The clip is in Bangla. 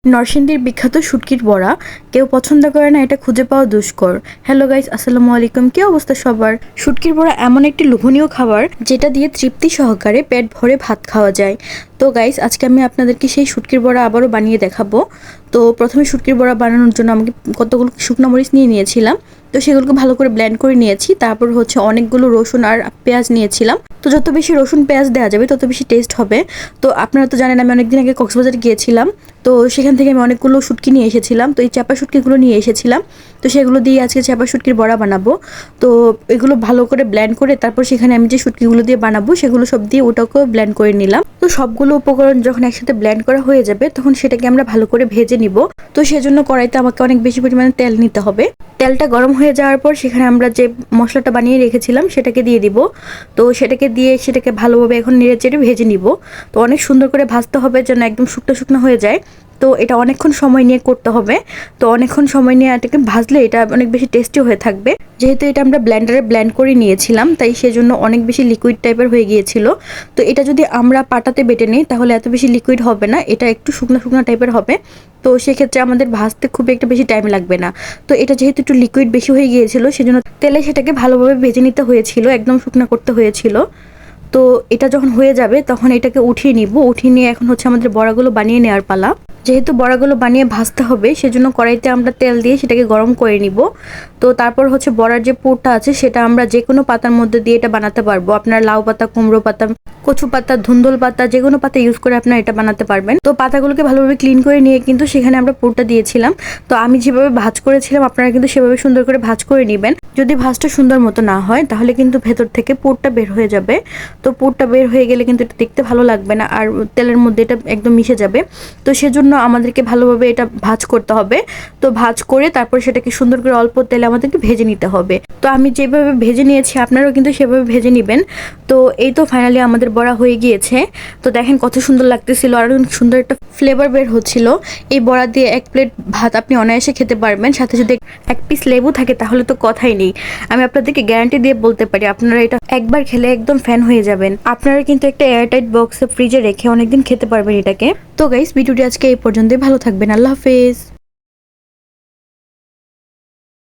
নরসিংদীর বিখ্যাত শুটকির বড়া কেউ পছন্দ করে না, এটা খুঁজে পাওয়া দুষ্কর। হ্যালো গাইস, আসসালামু আলাইকুম। কি অবস্থা সবার? শুটকির বড়া এমন একটি লোভনীয় খাবার যেটা দিয়ে তৃপ্তি সহকারে পেট ভরে ভাত খাওয়া যায়। তো গাইস, আজকে আমি আপনাদেরকে সেই শুটকির বড়া আবারও বানিয়ে দেখাবো। তো প্রথমে শুটকির বড়া বানানোর জন্য আমাকে কতগুলো শুকনো মরিচ নিয়ে নিয়েছিলাম। তো সেগুলোকে ভালো করে ব্লেন্ড করে নিয়েছি। তারপর হচ্ছে অনেকগুলো রসুন আর পেঁয়াজ নিয়েছিলাম। তো যত বেশি রসুন পেঁয়াজ দেওয়া যাবে তত বেশি টেস্ট হবে। তো আপনারা তো জানেন আমি অনেকদিন আগে কক্সবাজার গিয়েছিলাম। তো সেখান থেকে আমি অনেকগুলো শুটকি নিয়ে এসেছিলাম। তো এই চাপা শুটকিগুলো নিয়ে এসেছিলাম। তো সেগুলো দিয়ে আজকে চাপা শুটকির বড়া বানাবো। তো এগুলো ভালো করে ব্লেন্ড করে তারপর সেখানে আমি যে শুটকিগুলো দিয়ে বানাবো সেগুলো সব দিয়ে ওটাকেও ব্লেন্ড করে নিলাম। তো সবগুলো উপকরণ যখন একসাথে ব্লেন্ড করা হয়ে যাবে তখন সেটাকে আমরা ভালো করে ভেজে নিব। তো সেজন্য কড়াইতে আমাকে অনেক বেশি পরিমাণে তেল নিতে হবে। তেলটা গরম হয়ে যাওয়ার পর সেখানে আমরা যে মশলাটা বানিয়ে রেখেছিলাম সেটাকে দিয়ে দিব। তো সেটাকে দিয়ে সেটাকে ভালোভাবে এখন নেড়ে চেড়ে ভেজে নিব। তো অনেক সুন্দর করে ভাজতে হবে যেন একদম শুকনো শুকনো হয়ে যায়। তো এটা অনেকক্ষণ সময় নিয়ে করতে হবে। তো অনেকক্ষণ সময় নিয়ে এটাকে ভাজলে এটা অনেক বেশি টেস্টি হয়ে থাকবে। যেহেতু এটা আমরা ব্লেন্ডারে ব্লেন্ড করে নিয়েছিলাম তাই সেজন্য অনেক বেশি লিকুইড টাইপের হয়ে গিয়েছিল। তো এটা যদি আমরা পাটাতে বেটে নিই তাহলে এত বেশি লিকুইড হবে না, এটা একটু শুকনো শুকনো টাইপের হবে। তো সেক্ষেত্রে আমাদের ভাজতে খুব একটা বেশি টাইম লাগবে না। তো এটা যেহেতু একটু লিকুইড বেশি হয়ে গিয়েছিল সেজন্য তেলে সেটাকে ভালোভাবে ভেজে নিতে হয়েছিল, একদম শুকনো করতে হয়েছিল। তো এটা যখন হয়ে যাবে তখন এটাকে উঠিয়ে নিব। উঠিয়ে নিয়ে এখন হচ্ছে আমাদের বড়াগুলো বানিয়ে নেওয়ার পালা। যেহেতু বড়াগুলো বানিয়ে ভাজতে হবে সেজন্য কড়াইতে আমরা তেল দিয়ে সেটাকে গরম করে নিব। তো তারপর হচ্ছে বড়ার যে পুরটা আছে সেটা আমরা যে কোনো পাতার মধ্যে দিয়ে এটা বানাতে পারবো। আপনার লাউ পাতা, কুমড়ো পাতা, কচু পাতা, ধুন্দল পাতা, যে কোনো পাতা ইউজ করে আপনারা এটা বানাতে পারবেন। তো পাতাগুলোকে ভালোভাবে ক্লিন করে নিয়ে কিন্তু সেখানে আমরা পুরটা দিয়েছিলাম। তো আমি যেভাবে ভাজ করেছিলাম আপনারা কিন্তু সেভাবে সুন্দর করে ভাজ করে নেবেন। যদি ভাজটা সুন্দর মতো না হয় তাহলে কিন্তু ভেতর থেকে পুরটা বের হয়ে যাবে। তো পুরটা বের হয়ে গেলে কিন্তু এটা দেখতে ভালো লাগবে না, আর তেলের মধ্যে এটা একদম মিশে যাবে। তো সেজন্য আমাদেরকে ভালোভাবে এটা ভাজ করতে হবে। তো ভাজ করে তারপর সেটাকে সুন্দর করে অল্প তেলে আমাদেরকে ভেজে নিতে হবে। তো আমি যেভাবে ভেজে নিয়েছি আপনারাও কিন্তু সেভাবে ভেজে নেবেন। তো এই তো ফাইনালি আমাদের বড়া হয়ে গিয়েছে। তো দেখেন কত সুন্দর লাগতেছিল, আর সুন্দর একটা ফ্লেভার বের হচ্ছিল। এই বড়া দিয়ে এক প্লেট ভাত আপনি অনায়াসে খেতে পারবেন, সাথে যদি এক পিস লেবু থাকে তাহলে তো কথাই নেই। আমি আপনাদেরকে গ্যারান্টি দিয়ে বলতে পারি আপনারা এটা একবার খেলে একদম ফ্যান হয়ে যাবেন। আপনারা কিন্তু একটা এয়ারটাইট বক্সে ফ্রিজে রেখে অনেকদিন খেতে পারবেন এটাকে। তো গাইস, ভিডিওটি আজকে এই পর্যন্তই। ভালো থাকবেন। আল্লাহ হাফেজ।